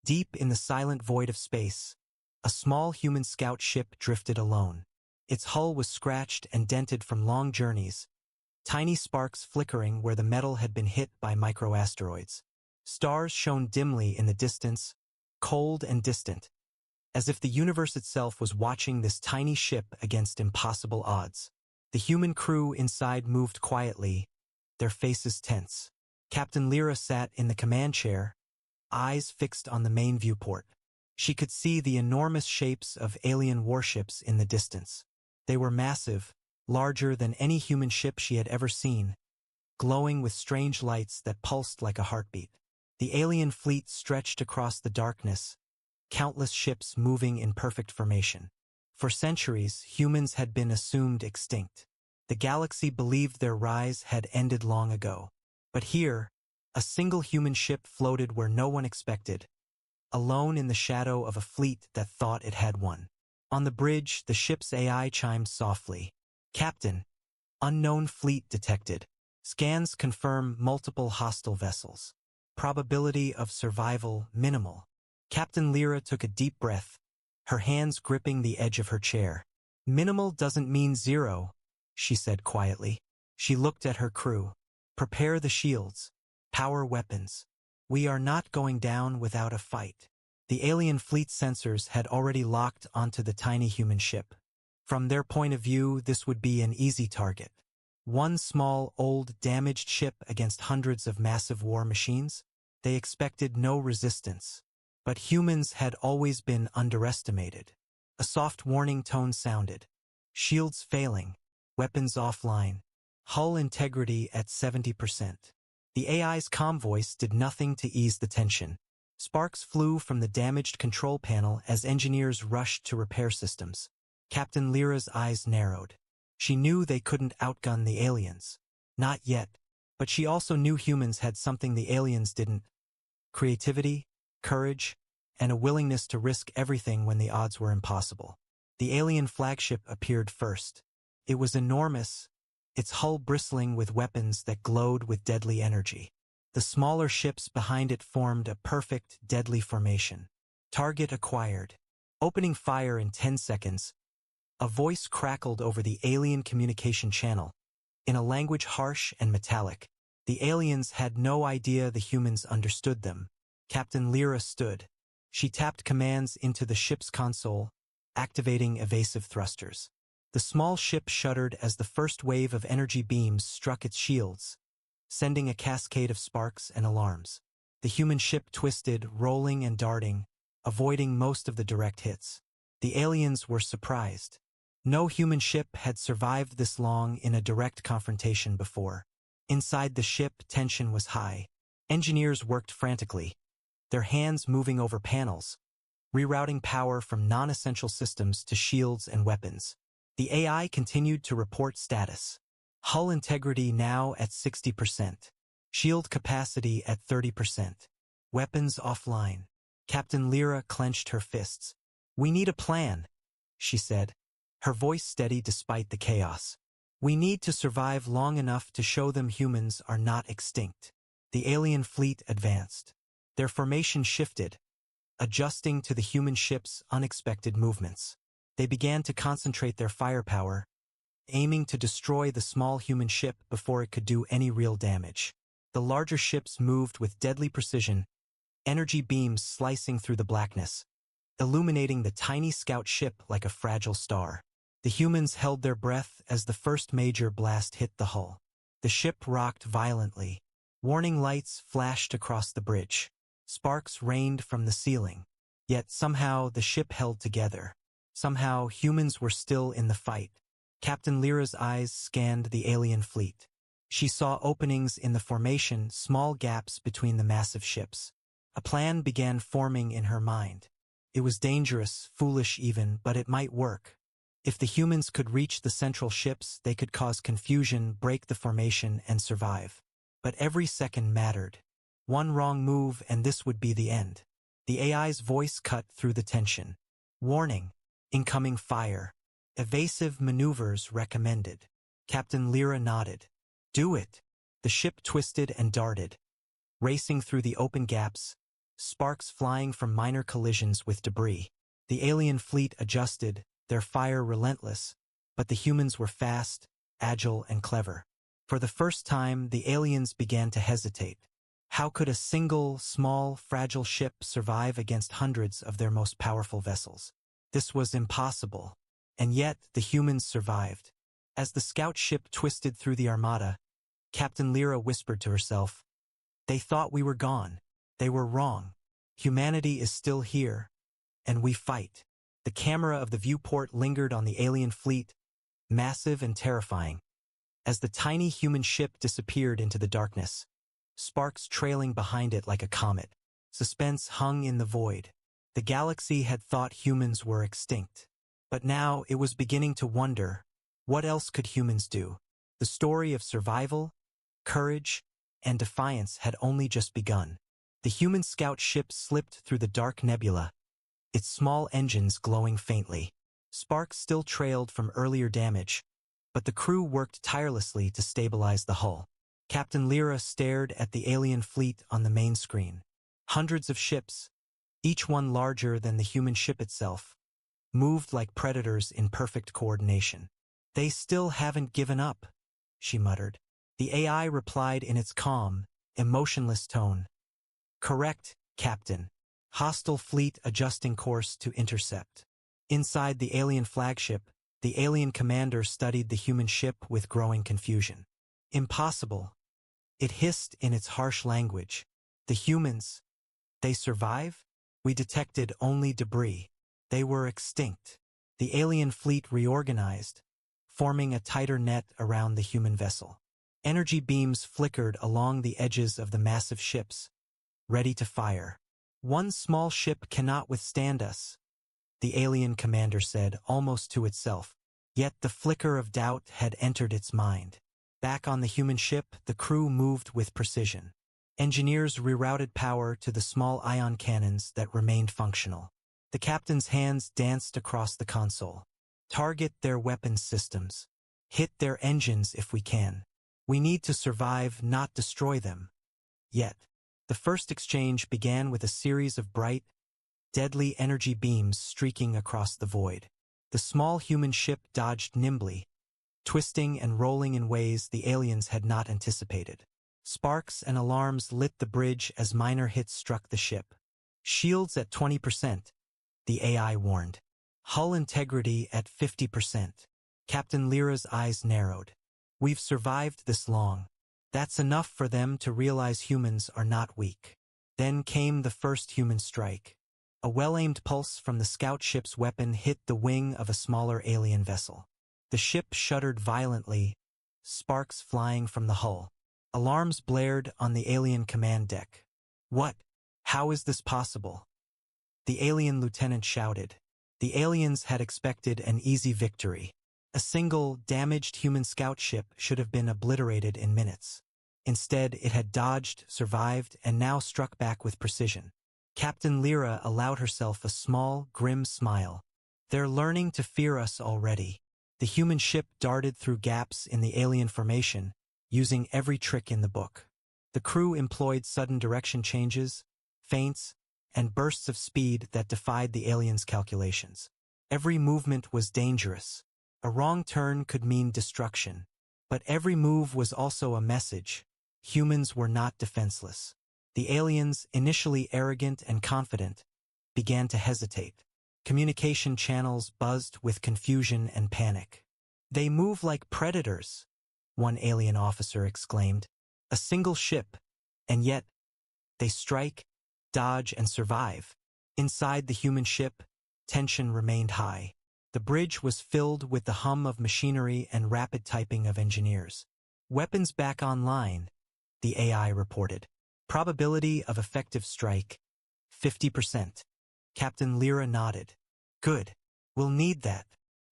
Deep in the silent void of space, a small human scout ship drifted alone. Its hull was scratched and dented from long journeys, tiny sparks flickering where the metal had been hit by microasteroids. Stars shone dimly in the distance, cold and distant, as if the universe itself was watching this tiny ship against impossible odds. The human crew inside moved quietly, their faces tense. Captain Lyra sat in the command chair, eyes fixed on the main viewport. She could see the enormous shapes of alien warships in the distance. They were massive, larger than any human ship she had ever seen, glowing with strange lights that pulsed like a heartbeat. The alien fleet stretched across the darkness, countless ships moving in perfect formation. For centuries, humans had been assumed extinct. The galaxy believed their rise had ended long ago. But here, a single human ship floated where no one expected, alone in the shadow of a fleet that thought it had won. On the bridge, the ship's AI chimed softly. "Captain, unknown fleet detected. Scans confirm multiple hostile vessels. Probability of survival minimal." Captain Lyra took a deep breath, her hands gripping the edge of her chair. "Minimal doesn't mean zero," she said quietly. She looked at her crew. "Prepare the shields. Power weapons. We are not going down without a fight." The alien fleet sensors had already locked onto the tiny human ship. From their point of view, this would be an easy target. One small, old, damaged ship against hundreds of massive war machines? They expected no resistance. But humans had always been underestimated. A soft warning tone sounded. Shields failing. Weapons offline. Hull integrity at 70%. The AI's calm voice did nothing to ease the tension. Sparks flew from the damaged control panel as engineers rushed to repair systems. Captain Lyra's eyes narrowed. She knew they couldn't outgun the aliens. Not yet. But she also knew humans had something the aliens didn't. Creativity, courage, and a willingness to risk everything when the odds were impossible. The alien flagship appeared first. It was enormous, its hull bristling with weapons that glowed with deadly energy. The smaller ships behind it formed a perfect, deadly formation. Target acquired. Opening fire in 10 seconds, a voice crackled over the alien communication channel, in a language harsh and metallic. The aliens had no idea the humans understood them. Captain Lyra stood. She tapped commands into the ship's console, activating evasive thrusters. The small ship shuddered as the first wave of energy beams struck its shields, sending a cascade of sparks and alarms. The human ship twisted, rolling and darting, avoiding most of the direct hits. The aliens were surprised. No human ship had survived this long in a direct confrontation before. Inside the ship, tension was high. Engineers worked frantically, their hands moving over panels, rerouting power from non-essential systems to shields and weapons. The AI continued to report status. Hull integrity now at 60%. Shield capacity at 30%. Weapons offline. Captain Lyra clenched her fists. "We need a plan," she said, her voice steady despite the chaos. "We need to survive long enough to show them humans are not extinct." The alien fleet advanced. Their formation shifted, adjusting to the human ship's unexpected movements. They began to concentrate their firepower, aiming to destroy the small human ship before it could do any real damage. The larger ships moved with deadly precision, energy beams slicing through the blackness, illuminating the tiny scout ship like a fragile star. The humans held their breath as the first major blast hit the hull. The ship rocked violently. Warning lights flashed across the bridge. Sparks rained from the ceiling. Yet somehow the ship held together. Somehow humans were still in the fight. Captain Lyra's eyes scanned the alien fleet. She saw openings in the formation, small gaps between the massive ships. A plan began forming in her mind. It was dangerous, foolish even, but it might work. If the humans could reach the central ships, they could cause confusion, break the formation, and survive. But every second mattered. One wrong move and this would be the end. The AI's voice cut through the tension. "Warning. Incoming fire. Evasive maneuvers recommended." Captain Lyra nodded. "Do it." The ship twisted and darted, racing through the open gaps, sparks flying from minor collisions with debris. The alien fleet adjusted, their fire relentless, but the humans were fast, agile, and clever. For the first time, the aliens began to hesitate. How could a single, small, fragile ship survive against hundreds of their most powerful vessels? This was impossible. And yet, the humans survived. As the scout ship twisted through the armada, Captain Lyra whispered to herself, "They thought we were gone. They were wrong. Humanity is still here, and we fight." The camera of the viewport lingered on the alien fleet, massive and terrifying. As the tiny human ship disappeared into the darkness, sparks trailing behind it like a comet, suspense hung in the void. The galaxy had thought humans were extinct. But now it was beginning to wonder, what else could humans do? The story of survival, courage, and defiance had only just begun. The human scout ship slipped through the dark nebula, its small engines glowing faintly. Sparks still trailed from earlier damage, but the crew worked tirelessly to stabilize the hull. Captain Lyra stared at the alien fleet on the main screen. Hundreds of ships, each one larger than the human ship itself, moved like predators in perfect coordination. "They still haven't given up," she muttered. The AI replied in its calm, emotionless tone. "Correct, Captain. Hostile fleet adjusting course to intercept." Inside the alien flagship, the alien commander studied the human ship with growing confusion. "Impossible." It hissed in its harsh language. "The humans, they survive? We detected only debris. They were extinct." The alien fleet reorganized, forming a tighter net around the human vessel. Energy beams flickered along the edges of the massive ships, ready to fire. "One small ship cannot withstand us," the alien commander said, almost to itself. Yet the flicker of doubt had entered its mind. Back on the human ship, the crew moved with precision. Engineers rerouted power to the small ion cannons that remained functional. The captain's hands danced across the console. "Target their weapons systems. Hit their engines if we can. We need to survive, not destroy them." Yet, the first exchange began with a series of bright, deadly energy beams streaking across the void. The small human ship dodged nimbly, twisting and rolling in ways the aliens had not anticipated. Sparks and alarms lit the bridge as minor hits struck the ship. "Shields at 20%, the AI warned. "Hull integrity at 50%. Captain Lyra's eyes narrowed. "We've survived this long. That's enough for them to realize humans are not weak." Then came the first human strike. A well-aimed pulse from the scout ship's weapon hit the wing of a smaller alien vessel. The ship shuddered violently, sparks flying from the hull. Alarms blared on the alien command deck. "What? How is this possible?" the alien lieutenant shouted. The aliens had expected an easy victory. A single, damaged human scout ship should have been obliterated in minutes. Instead, it had dodged, survived, and now struck back with precision. Captain Lyra allowed herself a small, grim smile. "They're learning to fear us already." The human ship darted through gaps in the alien formation, using every trick in the book. The crew employed sudden direction changes, feints, and bursts of speed that defied the aliens' calculations. Every movement was dangerous. A wrong turn could mean destruction. But every move was also a message. Humans were not defenseless. The aliens, initially arrogant and confident, began to hesitate. Communication channels buzzed with confusion and panic. "They move like predators," one alien officer exclaimed. "A single ship, and yet they strike, dodge, and survive." Inside the human ship, tension remained high. The bridge was filled with the hum of machinery and rapid typing of engineers. "Weapons back online," the AI reported. "Probability of effective strike, 50%. Captain Lyra nodded. "Good. We'll need that."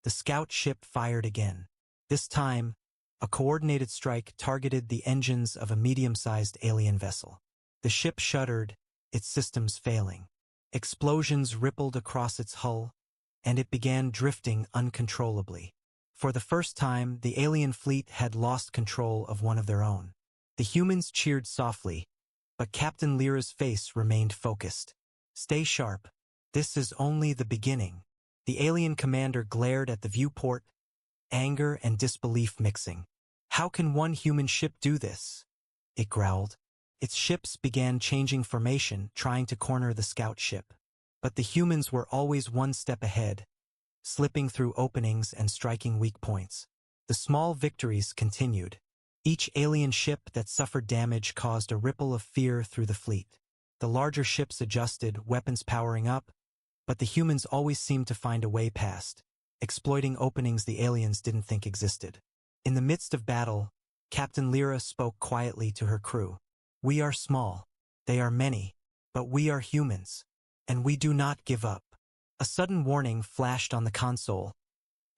The scout ship fired again. This time, a coordinated strike targeted the engines of a medium-sized alien vessel. The ship shuddered, its systems failing. Explosions rippled across its hull, and it began drifting uncontrollably. For the first time, the alien fleet had lost control of one of their own. The humans cheered softly, but Captain Lyra's face remained focused. "Stay sharp. This is only the beginning." The alien commander glared at the viewport, anger and disbelief mixing. "How can one human ship do this?" it growled. Its ships began changing formation, trying to corner the scout ship. But the humans were always one step ahead, slipping through openings and striking weak points. The small victories continued. Each alien ship that suffered damage caused a ripple of fear through the fleet. The larger ships adjusted, weapons powering up, but the humans always seemed to find a way past, exploiting openings the aliens didn't think existed. In the midst of battle, Captain Lyra spoke quietly to her crew. "We are small, they are many, but we are humans, and we do not give up." A sudden warning flashed on the console.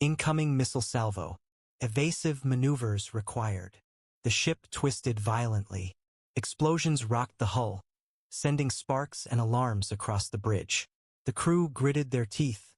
"Incoming missile salvo. Evasive maneuvers required." The ship twisted violently. Explosions rocked the hull, sending sparks and alarms across the bridge. The crew gritted their teeth,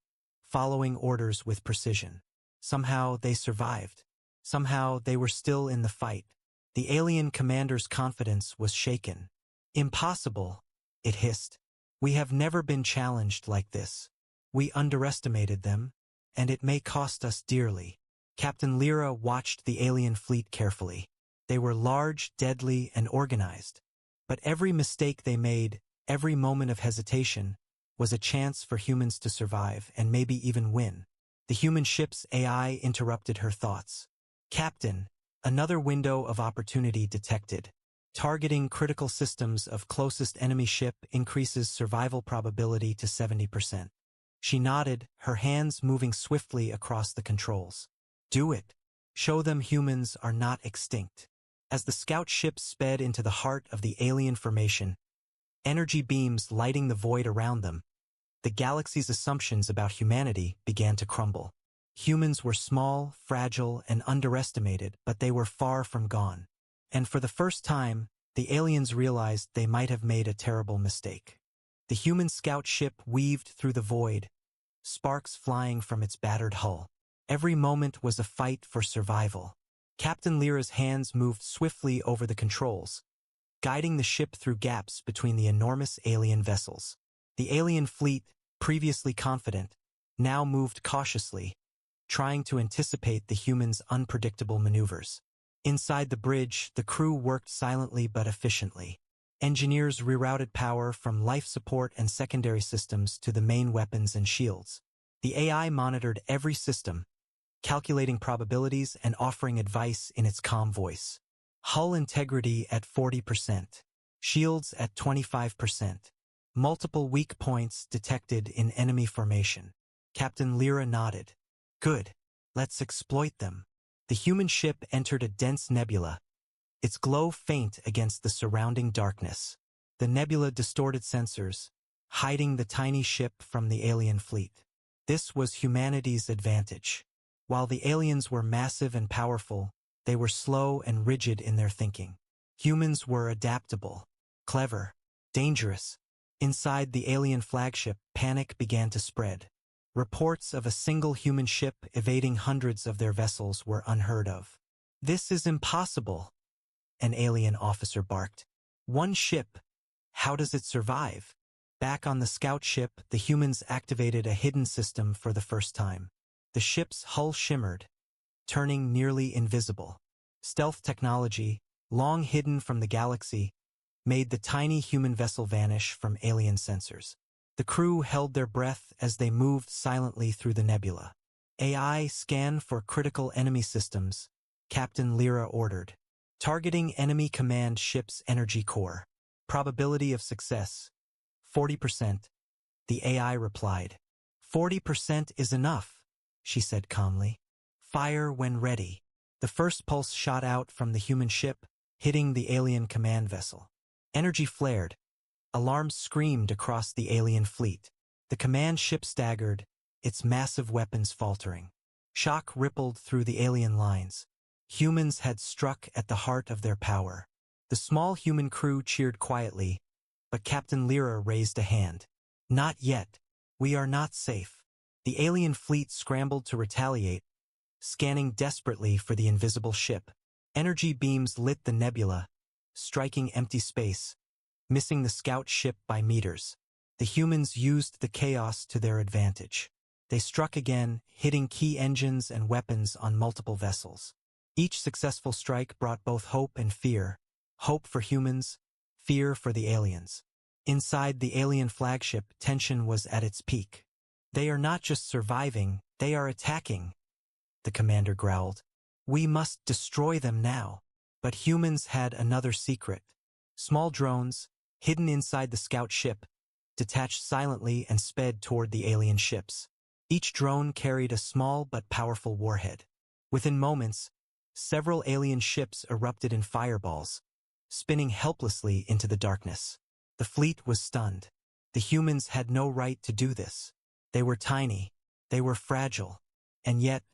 following orders with precision. Somehow they survived. Somehow they were still in the fight. The alien commander's confidence was shaken. "Impossible," it hissed. "We have never been challenged like this. We underestimated them, and it may cost us dearly." Captain Lyra watched the alien fleet carefully. They were large, deadly, and organized. But every mistake they made, every moment of hesitation, was a chance for humans to survive and maybe even win. The human ship's AI interrupted her thoughts. "Captain, another window of opportunity detected. Targeting critical systems of closest enemy ship increases survival probability to 70%. She nodded, her hands moving swiftly across the controls. "Do it. Show them humans are not extinct." As the scout ship sped into the heart of the alien formation, energy beams lighting the void around them, the galaxy's assumptions about humanity began to crumble. Humans were small, fragile, and underestimated, but they were far from gone. And for the first time, the aliens realized they might have made a terrible mistake. The human scout ship weaved through the void, sparks flying from its battered hull. Every moment was a fight for survival. Captain Lyra's hands moved swiftly over the controls, guiding the ship through gaps between the enormous alien vessels. The alien fleet, previously confident, now moved cautiously, trying to anticipate the humans' unpredictable maneuvers. Inside the bridge, the crew worked silently but efficiently. Engineers rerouted power from life support and secondary systems to the main weapons and shields. The AI monitored every system, calculating probabilities and offering advice in its calm voice. Hull integrity at 40%. Shields at 25%. Multiple weak points detected in enemy formation. Captain Lyra nodded. "Good. Let's exploit them." The human ship entered a dense nebula, its glow faint against the surrounding darkness. The nebula distorted sensors, hiding the tiny ship from the alien fleet. This was humanity's advantage. While the aliens were massive and powerful, they were slow and rigid in their thinking. Humans were adaptable, clever, dangerous. Inside the alien flagship, panic began to spread. Reports of a single human ship evading hundreds of their vessels were unheard of. "This is impossible," an alien officer barked. "One ship. How does it survive?" Back on the scout ship, the humans activated a hidden system for the first time. The ship's hull shimmered, turning nearly invisible. Stealth technology, long hidden from the galaxy, made the tiny human vessel vanish from alien sensors. The crew held their breath as they moved silently through the nebula. "AI scan for critical enemy systems," Captain Lyra ordered. "Targeting enemy command ship's energy core. Probability of success, 40%. The AI replied. 40% is enough, she said calmly. "Fire when ready." The first pulse shot out from the human ship, hitting the alien command vessel. Energy flared. Alarms screamed across the alien fleet. The command ship staggered, its massive weapons faltering. Shock rippled through the alien lines. Humans had struck at the heart of their power. The small human crew cheered quietly, but Captain Lyra raised a hand. "Not yet. We are not safe." The alien fleet scrambled to retaliate, scanning desperately for the invisible ship. Energy beams lit the nebula, striking empty space, missing the scout ship by meters. The humans used the chaos to their advantage. They struck again, hitting key engines and weapons on multiple vessels. Each successful strike brought both hope and fear. Hope for humans, fear for the aliens. Inside the alien flagship, tension was at its peak. "They are not just surviving, they are attacking," the commander growled. "We must destroy them now." But humans had another secret. Small drones, hidden inside the scout ship, detached silently and sped toward the alien ships. Each drone carried a small but powerful warhead. Within moments, several alien ships erupted in fireballs, spinning helplessly into the darkness. The fleet was stunned. The humans had no right to do this. They were tiny, they were fragile, and yet,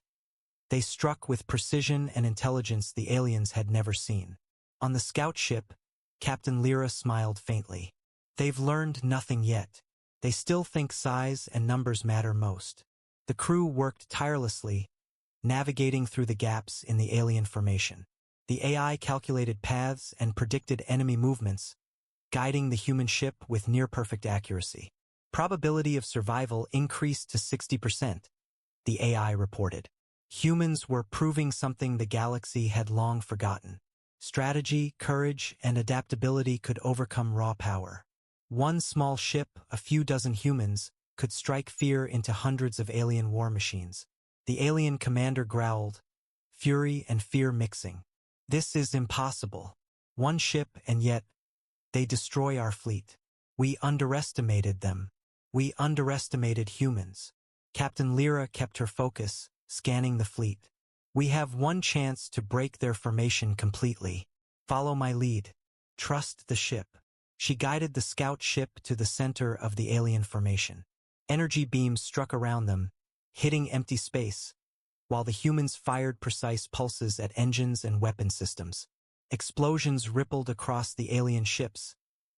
they struck with precision and intelligence the aliens had never seen. On the scout ship, Captain Lyra smiled faintly. "They've learned nothing yet. They still think size and numbers matter most." The crew worked tirelessly, navigating through the gaps in the alien formation. The AI calculated paths and predicted enemy movements, guiding the human ship with near-perfect accuracy. Probability of survival increased to 60%, the AI reported. Humans were proving something the galaxy had long forgotten. Strategy, courage, and adaptability could overcome raw power. One small ship, a few dozen humans, could strike fear into hundreds of alien war machines. The alien commander growled, fury and fear mixing. "This is impossible. One ship, and yet they destroy our fleet. We underestimated them. We underestimated humans." Captain Lyra kept her focus, scanning the fleet. "We have one chance to break their formation completely. Follow my lead. Trust the ship." She guided the scout ship to the center of the alien formation. Energy beams struck around them, hitting empty space, while the humans fired precise pulses at engines and weapon systems. Explosions rippled across the alien ships,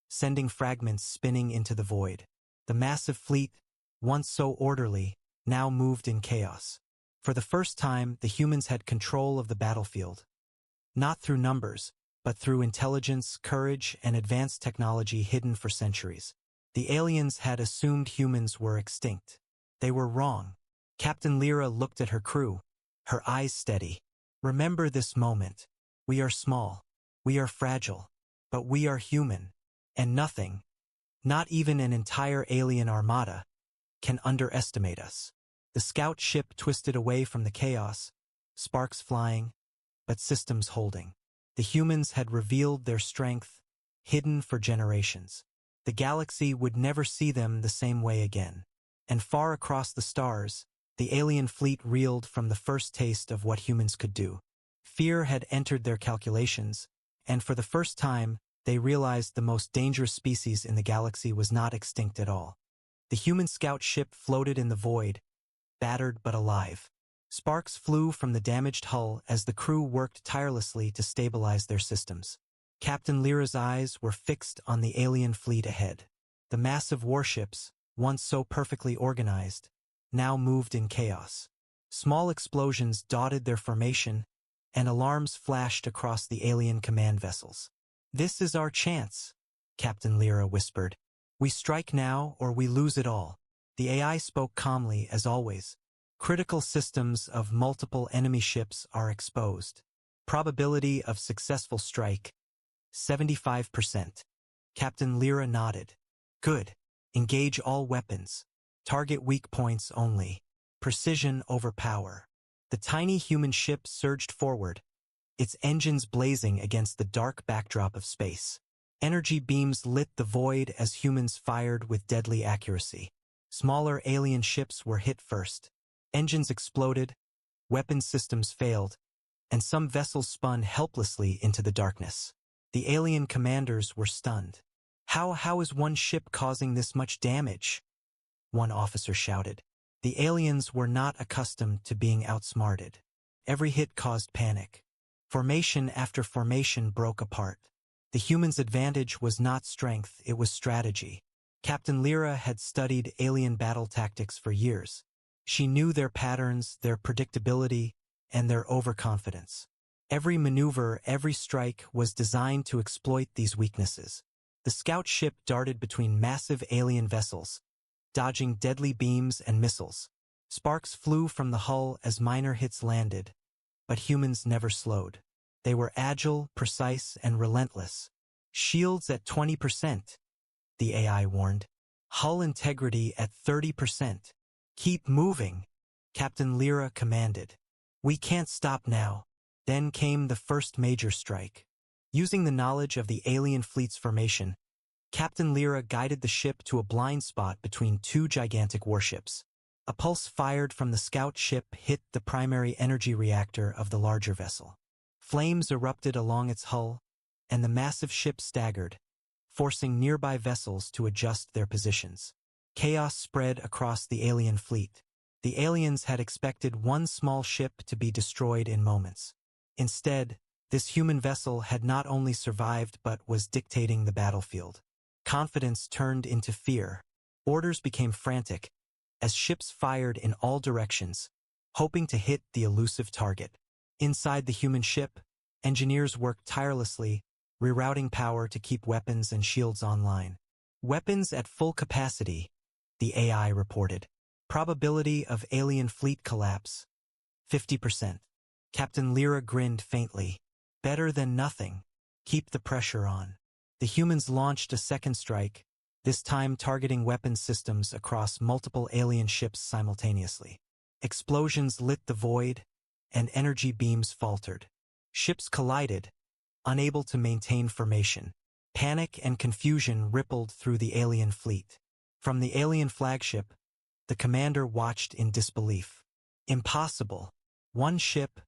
sending fragments spinning into the void. The massive fleet, once so orderly, now moved in chaos. For the first time, the humans had control of the battlefield. Not through numbers, but through intelligence, courage, and advanced technology hidden for centuries. The aliens had assumed humans were extinct. They were wrong. Captain Lyra looked at her crew, her eyes steady. "Remember this moment. We are small. We are fragile. But we are human. And nothing, not even an entire alien armada, can underestimate us." The scout ship twisted away from the chaos, sparks flying, but systems holding. The humans had revealed their strength, hidden for generations. The galaxy would never see them the same way again. And far across the stars, the alien fleet reeled from the first taste of what humans could do. Fear had entered their calculations, and for the first time, they realized the most dangerous species in the galaxy was not extinct at all. The human scout ship floated in the void, battered but alive. Sparks flew from the damaged hull as the crew worked tirelessly to stabilize their systems. Captain Lyra's eyes were fixed on the alien fleet ahead. The massive warships, once so perfectly organized, now moved in chaos. Small explosions dotted their formation, and alarms flashed across the alien command vessels. "This is our chance," Captain Lyra whispered. "We strike now or we lose it all." The AI spoke calmly as always. "Critical systems of multiple enemy ships are exposed. Probability of successful strike, 75%. Captain Lyra nodded. "Good. Engage all weapons. Target weak points only. Precision over power." The tiny human ship surged forward, its engines blazing against the dark backdrop of space. Energy beams lit the void as humans fired with deadly accuracy. Smaller alien ships were hit first. Engines exploded, weapon systems failed, and some vessels spun helplessly into the darkness. The alien commanders were stunned. How is one ship causing this much damage?" one officer shouted. The aliens were not accustomed to being outsmarted. Every hit caused panic. Formation after formation broke apart. The humans' advantage was not strength, it was strategy. Captain Lyra had studied alien battle tactics for years. She knew their patterns, their predictability, and their overconfidence. Every maneuver, every strike was designed to exploit these weaknesses. The scout ship darted between massive alien vessels, dodging deadly beams and missiles. Sparks flew from the hull as minor hits landed, but humans never slowed. They were agile, precise, and relentless. Shields at 20%, the AI warned. Hull integrity at 30%. Keep moving, Captain Lyra commanded. We can't stop now. Then came the first major strike. Using the knowledge of the alien fleet's formation, Captain Lyra guided the ship to a blind spot between two gigantic warships. A pulse fired from the scout ship hit the primary energy reactor of the larger vessel. Flames erupted along its hull, and the massive ship staggered, forcing nearby vessels to adjust their positions. Chaos spread across the alien fleet. The aliens had expected one small ship to be destroyed in moments. Instead, this human vessel had not only survived but was dictating the battlefield. Confidence turned into fear. Orders became frantic, as ships fired in all directions, hoping to hit the elusive target. Inside the human ship, engineers worked tirelessly, rerouting power to keep weapons and shields online. Weapons at full capacity, the AI reported. Probability of alien fleet collapse, 50%. Captain Lyra grinned faintly. Better than nothing. Keep the pressure on. The humans launched a second strike, this time targeting weapons systems across multiple alien ships simultaneously. Explosions lit the void, and energy beams faltered. Ships collided, unable to maintain formation. Panic and confusion rippled through the alien fleet. From the alien flagship, the commander watched in disbelief. Impossible. One ship,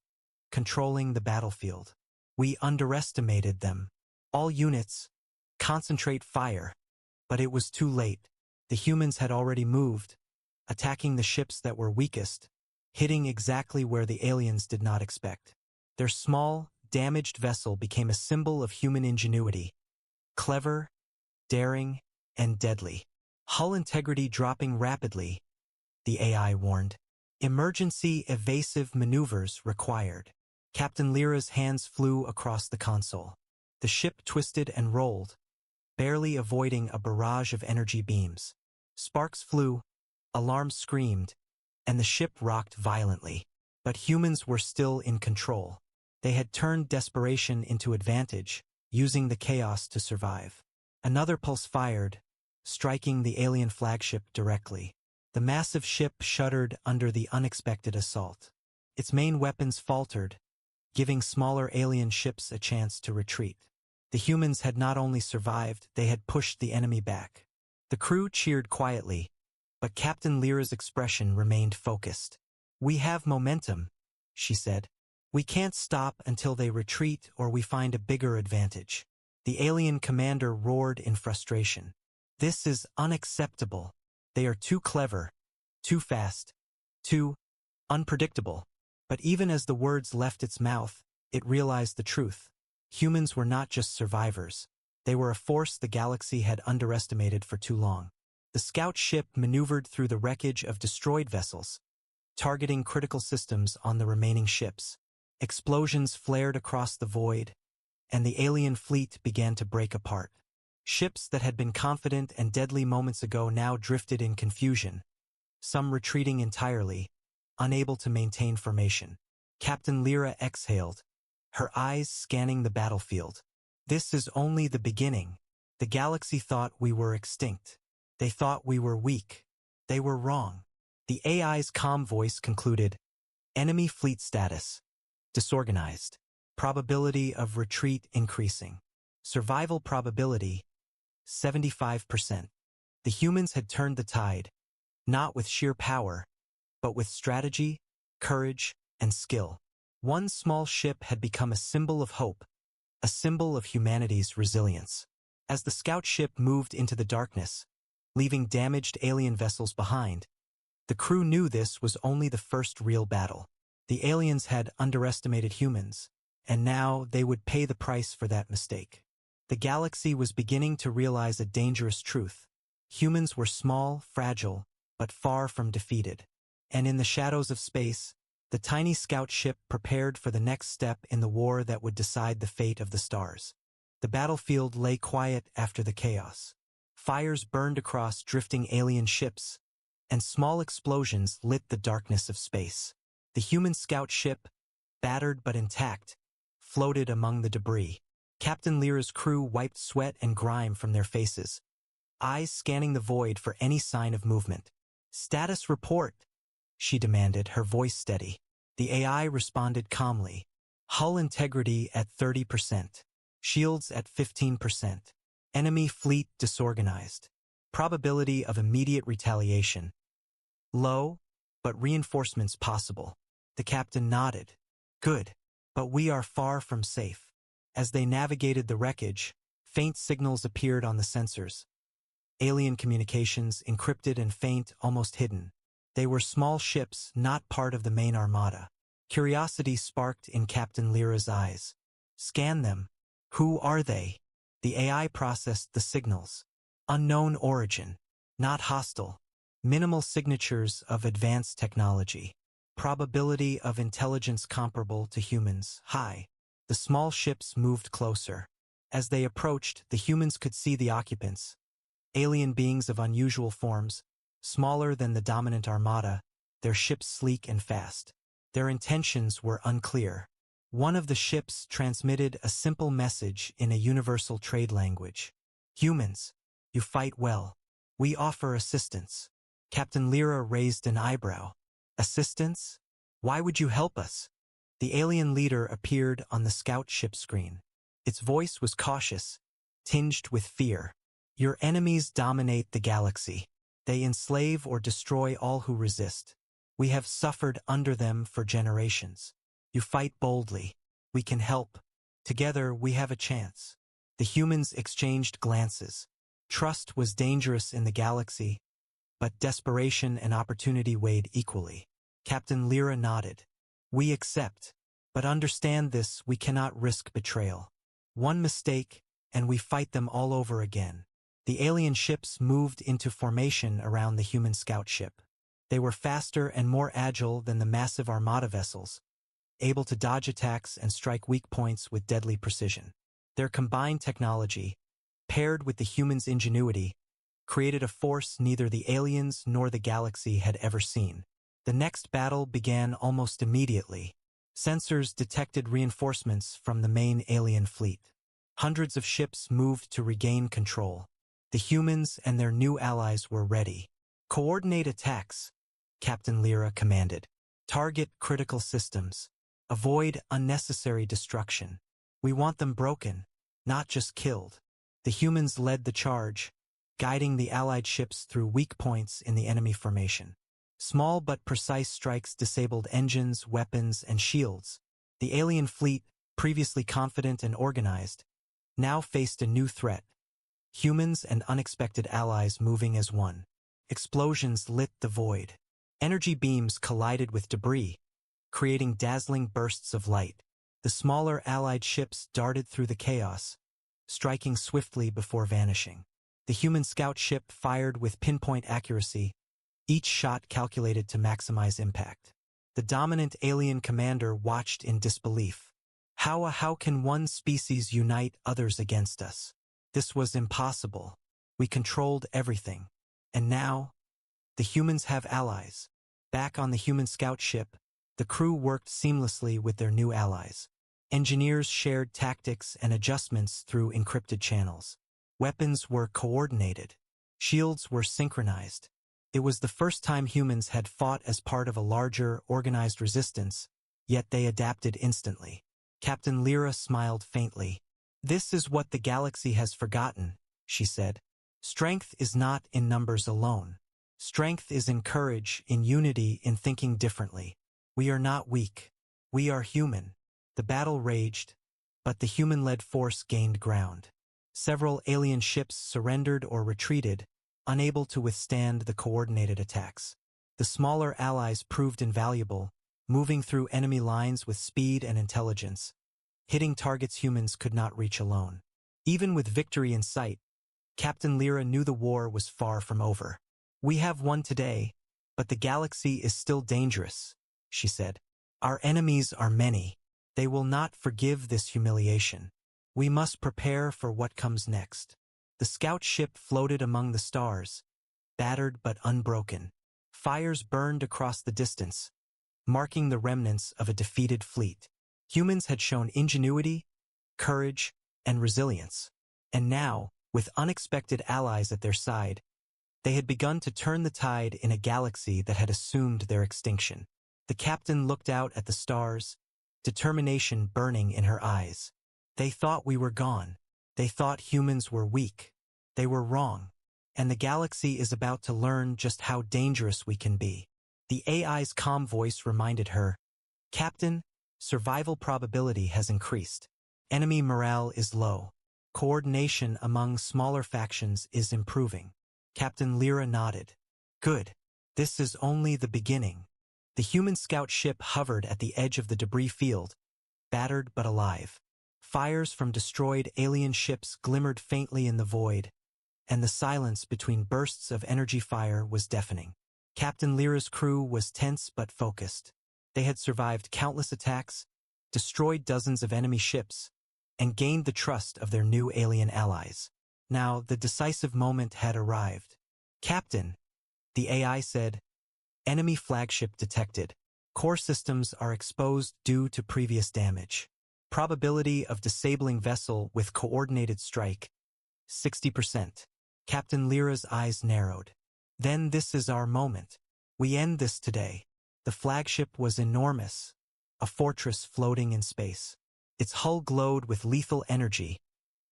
controlling the battlefield. We underestimated them. All units, concentrate fire. But it was too late. The humans had already moved, attacking the ships that were weakest, hitting exactly where the aliens did not expect. Their small, damaged vessel became a symbol of human ingenuity. Clever, daring, and deadly. Hull integrity dropping rapidly, the AI warned. Emergency evasive maneuvers required. Captain Lyra's hands flew across the console. The ship twisted and rolled, barely avoiding a barrage of energy beams. Sparks flew, alarms screamed, and the ship rocked violently. But humans were still in control. They had turned desperation into advantage, using the chaos to survive. Another pulse fired, striking the alien flagship directly. The massive ship shuddered under the unexpected assault. Its main weapons faltered, giving smaller alien ships a chance to retreat. The humans had not only survived, they had pushed the enemy back. The crew cheered quietly, but Captain Lyra's expression remained focused. We have momentum, she said. We can't stop until they retreat or we find a bigger advantage. The alien commander roared in frustration. This is unacceptable. They are too clever, too fast, too unpredictable. But even as the words left its mouth, it realized the truth. Humans were not just survivors. They were a force the galaxy had underestimated for too long. The scout ship maneuvered through the wreckage of destroyed vessels, targeting critical systems on the remaining ships. Explosions flared across the void, and the alien fleet began to break apart. Ships that had been confident and deadly moments ago now drifted in confusion, some retreating entirely, unable to maintain formation. Captain Lyra exhaled, her eyes scanning the battlefield. This is only the beginning. The galaxy thought we were extinct. They thought we were weak. They were wrong. The AI's calm voice concluded, enemy fleet status, disorganized. Probability of retreat increasing. Survival probability, 75%. The humans had turned the tide, not with sheer power, but with strategy, courage, and skill. One small ship had become a symbol of hope, a symbol of humanity's resilience. As the scout ship moved into the darkness, leaving damaged alien vessels behind, the crew knew this was only the first real battle. The aliens had underestimated humans, and now they would pay the price for that mistake. The galaxy was beginning to realize a dangerous truth. Humans were small, fragile, but far from defeated. And in the shadows of space, the tiny scout ship prepared for the next step in the war that would decide the fate of the stars. The battlefield lay quiet after the chaos. Fires burned across drifting alien ships, and small explosions lit the darkness of space. The human scout ship, battered but intact, floated among the debris. Captain Lyra's crew wiped sweat and grime from their faces, eyes scanning the void for any sign of movement. "Status report," she demanded, her voice steady. The AI responded calmly. "Hull integrity at 30%. Shields at 15%. Enemy fleet disorganized. Probability of immediate retaliation low, but reinforcements possible." The captain nodded. "Good, but we are far from safe." As they navigated the wreckage, faint signals appeared on the sensors. Alien communications, encrypted and faint, almost hidden. They were small ships, not part of the main armada. Curiosity sparked in Captain Lyra's eyes. "Scan them. Who are they?" The AI processed the signals. Unknown origin. Not hostile. Minimal signatures of advanced technology. Probability of intelligence comparable to humans, high. The small ships moved closer. As they approached, the humans could see the occupants. Alien beings of unusual forms, smaller than the dominant armada, their ships sleek and fast. Their intentions were unclear. One of the ships transmitted a simple message in a universal trade language. "Humans, you fight well. We offer assistance." Captain Lyra raised an eyebrow. "Assistance? Why would you help us?" The alien leader appeared on the scout ship screen. Its voice was cautious, tinged with fear. "Your enemies dominate the galaxy. They enslave or destroy all who resist. We have suffered under them for generations. You fight boldly. We can help. Together we have a chance." The humans exchanged glances. Trust was dangerous in the galaxy, but desperation and opportunity weighed equally. Captain Lyra nodded. "We accept. But understand this, we cannot risk betrayal. One mistake, and we fight them all over again." The alien ships moved into formation around the human scout ship. They were faster and more agile than the massive armada vessels, able to dodge attacks and strike weak points with deadly precision. Their combined technology, paired with the humans' ingenuity, created a force neither the aliens nor the galaxy had ever seen. The next battle began almost immediately. Sensors detected reinforcements from the main alien fleet. Hundreds of ships moved to regain control. The humans and their new allies were ready. "Coordinate attacks," Captain Lyra commanded. "Target critical systems. Avoid unnecessary destruction. We want them broken, not just killed." The humans led the charge, guiding the allied ships through weak points in the enemy formation. Small but precise strikes disabled engines, weapons, and shields. The alien fleet, previously confident and organized, now faced a new threat. Humans and unexpected allies moving as one. Explosions lit the void. Energy beams collided with debris, creating dazzling bursts of light. The smaller allied ships darted through the chaos, striking swiftly before vanishing. The human scout ship fired with pinpoint accuracy, each shot calculated to maximize impact. The dominant alien commander watched in disbelief. How can one species unite others against us? This was impossible. We controlled everything. And now, the humans have allies. Back on the human scout ship, the crew worked seamlessly with their new allies. Engineers shared tactics and adjustments through encrypted channels. Weapons were coordinated. Shields were synchronized. It was the first time humans had fought as part of a larger, organized resistance, yet they adapted instantly. Captain Lyra smiled faintly. "This is what the galaxy has forgotten," she said. "Strength is not in numbers alone. Strength is in courage, in unity, in thinking differently. We are not weak. We are human." The battle raged, but the human-led force gained ground. Several alien ships surrendered or retreated, unable to withstand the coordinated attacks. The smaller allies proved invaluable, moving through enemy lines with speed and intelligence, hitting targets humans could not reach alone. Even with victory in sight, Captain Lyra knew the war was far from over. "We have won today, but the galaxy is still dangerous," she said. "Our enemies are many. They will not forgive this humiliation. We must prepare for what comes next. The scout ship floated among the stars, battered but unbroken. Fires burned across the distance, marking the remnants of a defeated fleet. Humans had shown ingenuity, courage, and resilience. And now, with unexpected allies at their side, they had begun to turn the tide in a galaxy that had assumed their extinction. The captain looked out at the stars, determination burning in her eyes. They thought we were gone. They thought humans were weak. They were wrong. And the galaxy is about to learn just how dangerous we can be. The AI's calm voice reminded her, "Captain, survival probability has increased. Enemy morale is low. Coordination among smaller factions is improving." Captain Lyra nodded. "Good. This is only the beginning." The human scout ship hovered at the edge of the debris field, battered but alive. Fires from destroyed alien ships glimmered faintly in the void, and the silence between bursts of energy fire was deafening. Captain Lyra's crew was tense but focused. They had survived countless attacks, destroyed dozens of enemy ships, and gained the trust of their new alien allies. Now, the decisive moment had arrived. "Captain," the AI said, "enemy flagship detected. Core systems are exposed due to previous damage. Probability of disabling vessel with coordinated strike, 60%. Captain Lyra's eyes narrowed. "Then this is our moment. We end this today." The flagship was enormous, a fortress floating in space. Its hull glowed with lethal energy,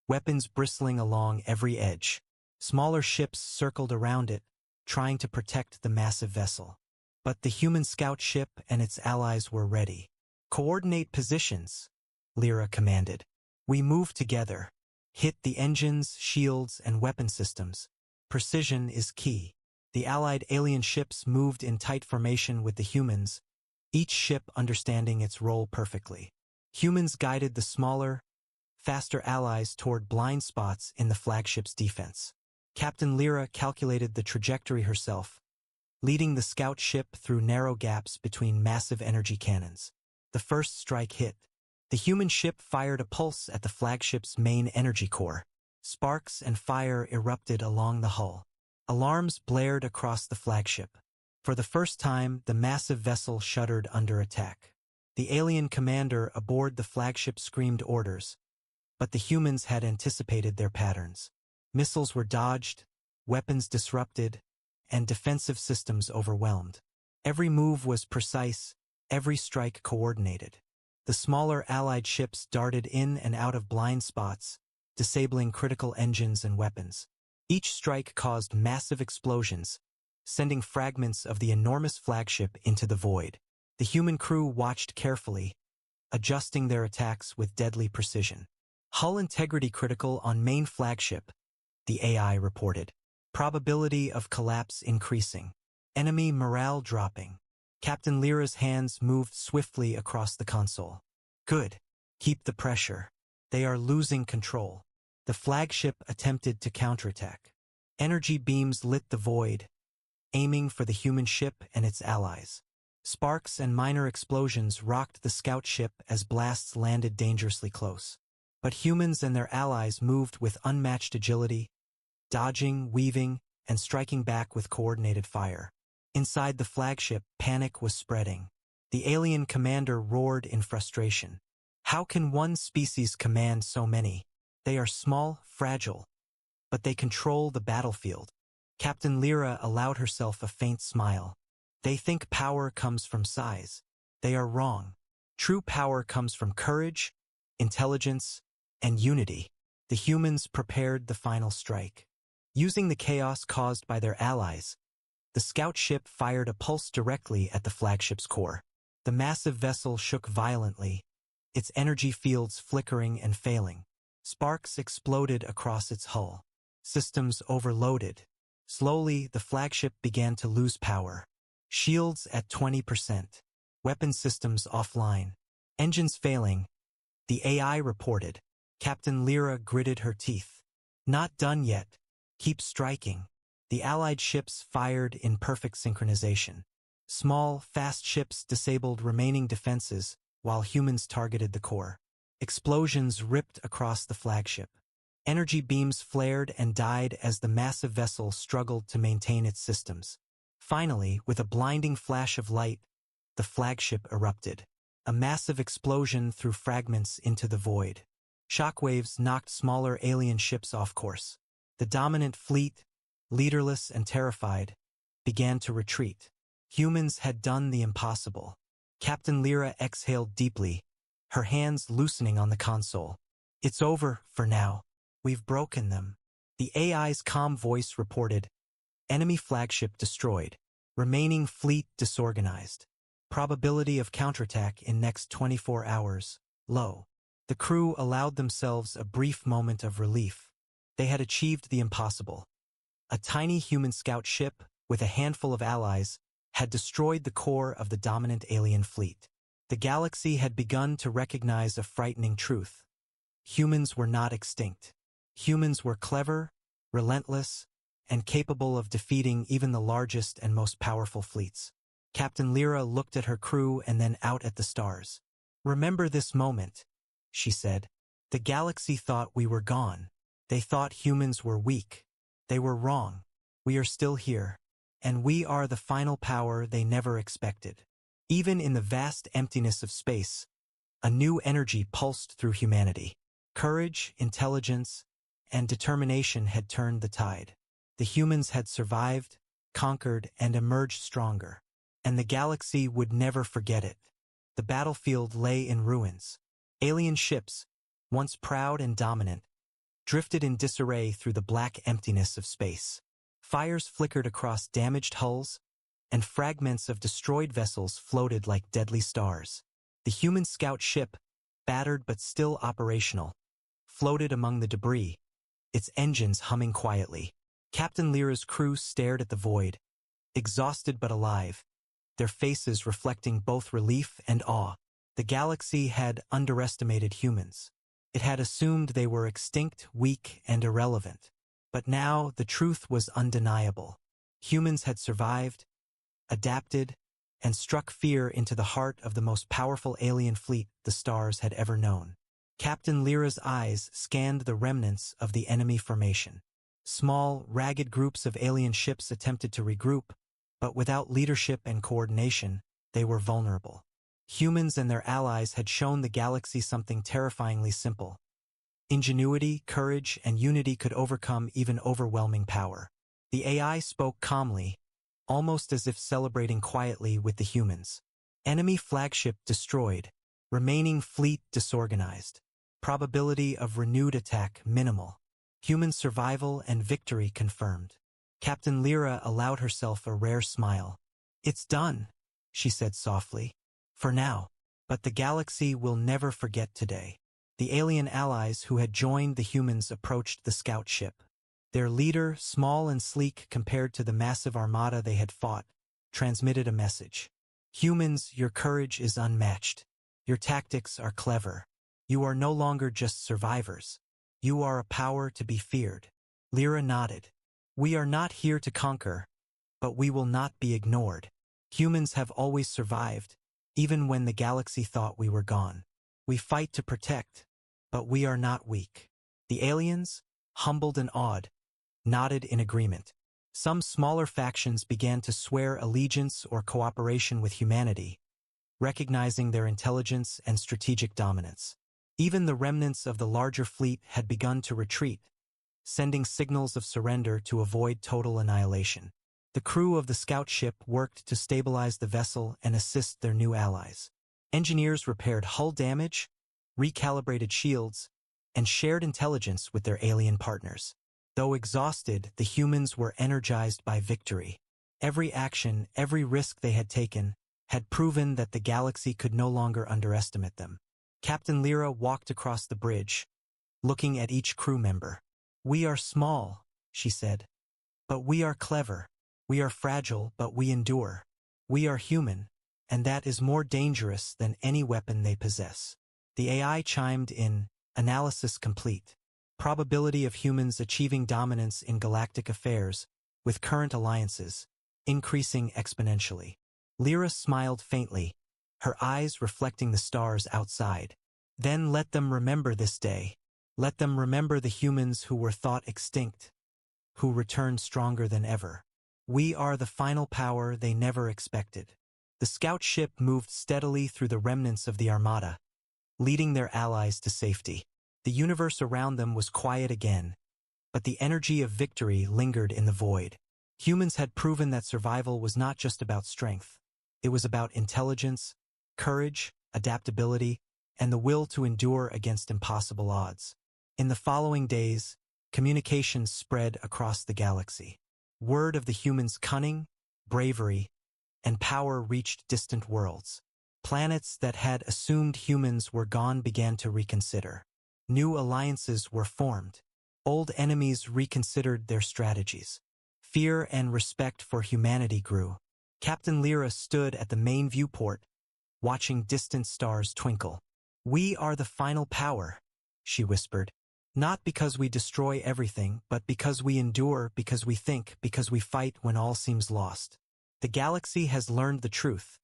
weapons bristling along every edge. Smaller ships circled around it, trying to protect the massive vessel. But the human scout ship and its allies were ready. "Coordinate positions," Lyra commanded. "We move together. Hit the engines, shields, and weapon systems. Precision is key." The allied alien ships moved in tight formation with the humans, each ship understanding its role perfectly. Humans guided the smaller, faster allies toward blind spots in the flagship's defense. Captain Lyra calculated the trajectory herself, leading the scout ship through narrow gaps between massive energy cannons. The first strike hit. The human ship fired a pulse at the flagship's main energy core. Sparks and fire erupted along the hull. Alarms blared across the flagship. For the first time, the massive vessel shuddered under attack. The alien commander aboard the flagship screamed orders, but the humans had anticipated their patterns. Missiles were dodged, weapons disrupted, and defensive systems overwhelmed. Every move was precise, every strike coordinated. The smaller allied ships darted in and out of blind spots, disabling critical engines and weapons. Each strike caused massive explosions, sending fragments of the enormous flagship into the void. The human crew watched carefully, adjusting their attacks with deadly precision. "Hull integrity critical on main flagship," the AI reported. "Probability of collapse increasing. Enemy morale dropping." Captain Lyra's hands moved swiftly across the console. "Good. Keep the pressure. They are losing control." The flagship attempted to counterattack. Energy beams lit the void, aiming for the human ship and its allies. Sparks and minor explosions rocked the scout ship as blasts landed dangerously close. But humans and their allies moved with unmatched agility, dodging, weaving, and striking back with coordinated fire. Inside the flagship, panic was spreading. The alien commander roared in frustration. "How can one species command so many? They are small, fragile, but they control the battlefield." Captain Lyra allowed herself a faint smile. "They think power comes from size. They are wrong. True power comes from courage, intelligence, and unity." The humans prepared the final strike. Using the chaos caused by their allies, the scout ship fired a pulse directly at the flagship's core. The massive vessel shook violently, its energy fields flickering and failing. Sparks exploded across its hull. Systems overloaded. Slowly, the flagship began to lose power. Shields at 20%. Weapon systems offline. Engines failing. The AI reported. Captain Lyra gritted her teeth. "Not done yet. Keep striking." The allied ships fired in perfect synchronization. Small, fast ships disabled remaining defenses, while humans targeted the core. Explosions ripped across the flagship. Energy beams flared and died as the massive vessel struggled to maintain its systems. Finally, with a blinding flash of light, the flagship erupted. A massive explosion threw fragments into the void. Shockwaves knocked smaller alien ships off course. The dominant fleet, leaderless and terrified, began to retreat. Humans had done the impossible. Captain Lyra exhaled deeply, her hands loosening on the console. It's over, for now. We've broken them. The AI's calm voice reported, enemy flagship destroyed, remaining fleet disorganized. Probability of counterattack in next 24 hours, low. The crew allowed themselves a brief moment of relief. They had achieved the impossible. A tiny human scout ship, with a handful of allies, had destroyed the core of the dominant alien fleet. The galaxy had begun to recognize a frightening truth. Humans were not extinct. Humans were clever, relentless, and capable of defeating even the largest and most powerful fleets. Captain Lyra looked at her crew and then out at the stars. Remember this moment, she said. The galaxy thought we were gone. They thought humans were weak. They were wrong. We are still here. And we are the final power they never expected. Even in the vast emptiness of space, a new energy pulsed through humanity. Courage, intelligence, and determination had turned the tide. The humans had survived, conquered, and emerged stronger. And the galaxy would never forget it. The battlefield lay in ruins. Alien ships, once proud and dominant, drifted in disarray through the black emptiness of space. Fires flickered across damaged hulls, and fragments of destroyed vessels floated like deadly stars. The human scout ship, battered but still operational, floated among the debris, its engines humming quietly. Captain Lyra's crew stared at the void, exhausted but alive, their faces reflecting both relief and awe. The galaxy had underestimated humans. It had assumed they were extinct, weak, and irrelevant. But now the truth was undeniable. Humans had survived, adapted, and struck fear into the heart of the most powerful alien fleet the stars had ever known. Captain Lyra's eyes scanned the remnants of the enemy formation. Small, ragged groups of alien ships attempted to regroup, but without leadership and coordination, they were vulnerable. Humans and their allies had shown the galaxy something terrifyingly simple. Ingenuity, courage, and unity could overcome even overwhelming power. The AI spoke calmly, almost as if celebrating quietly with the humans. Enemy flagship destroyed, remaining fleet disorganized. Probability of renewed attack minimal. Human survival and victory confirmed. Captain Lyra allowed herself a rare smile. It's done, she said softly. For now. But the galaxy will never forget today. The alien allies who had joined the humans approached the scout ship. Their leader, small and sleek compared to the massive armada they had fought, transmitted a message. Humans, your courage is unmatched. Your tactics are clever. You are no longer just survivors. You are a power to be feared. Lyra nodded. We are not here to conquer, but we will not be ignored. Humans have always survived, even when the galaxy thought we were gone. We fight to protect, but we are not weak. The aliens, humbled and awed, nodded in agreement. Some smaller factions began to swear allegiance or cooperation with humanity, recognizing their intelligence and strategic dominance. Even the remnants of the larger fleet had begun to retreat, sending signals of surrender to avoid total annihilation. The crew of the scout ship worked to stabilize the vessel and assist their new allies. Engineers repaired hull damage, recalibrated shields, and shared intelligence with their alien partners. Though exhausted, the humans were energized by victory. Every action, every risk they had taken, had proven that the galaxy could no longer underestimate them. Captain Lyra walked across the bridge, looking at each crew member. We are small, she said, but we are clever. We are fragile, but we endure. We are human, and that is more dangerous than any weapon they possess. The AI chimed in, analysis complete. Probability of humans achieving dominance in galactic affairs, with current alliances, increasing exponentially. Lyra smiled faintly, her eyes reflecting the stars outside. Then let them remember this day. Let them remember the humans who were thought extinct, who returned stronger than ever. We are the final power they never expected. The scout ship moved steadily through the remnants of the armada, leading their allies to safety. The universe around them was quiet again, but the energy of victory lingered in the void. Humans had proven that survival was not just about strength. It was about intelligence, courage, adaptability, and the will to endure against impossible odds. In the following days, communications spread across the galaxy. Word of the humans' cunning, bravery, and power reached distant worlds. Planets that had assumed humans were gone began to reconsider. New alliances were formed. Old enemies reconsidered their strategies. Fear and respect for humanity grew. Captain Lyra stood at the main viewport, watching distant stars twinkle. "We are the final power," she whispered. "Not because we destroy everything, but because we endure, because we think, because we fight when all seems lost. The galaxy has learned the truth.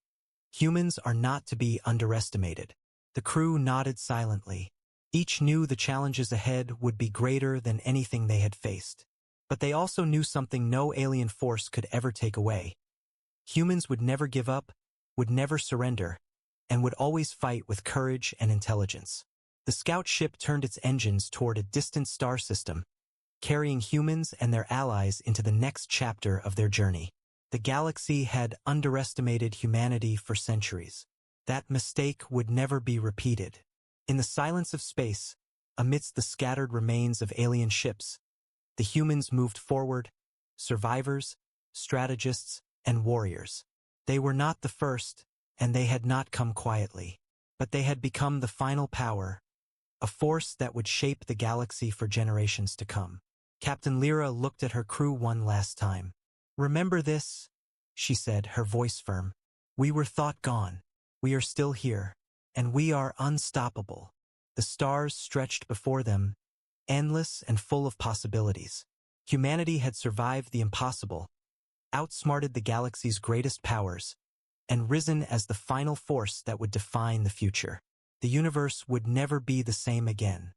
Humans are not to be underestimated." The crew nodded silently. Each knew the challenges ahead would be greater than anything they had faced. But they also knew something no alien force could ever take away. Humans would never give up, would never surrender, and would always fight with courage and intelligence. The scout ship turned its engines toward a distant star system, carrying humans and their allies into the next chapter of their journey. The galaxy had underestimated humanity for centuries. That mistake would never be repeated. In the silence of space, amidst the scattered remains of alien ships, the humans moved forward, survivors, strategists, and warriors. They were not the first, and they had not come quietly, but they had become the final power, a force that would shape the galaxy for generations to come. Captain Lyra looked at her crew one last time. "Remember this," she said, her voice firm. "We were thought gone. We are still here, and we are unstoppable." The stars stretched before them, endless and full of possibilities. Humanity had survived the impossible, outsmarted the galaxy's greatest powers, and risen as the final force that would define the future. The universe would never be the same again.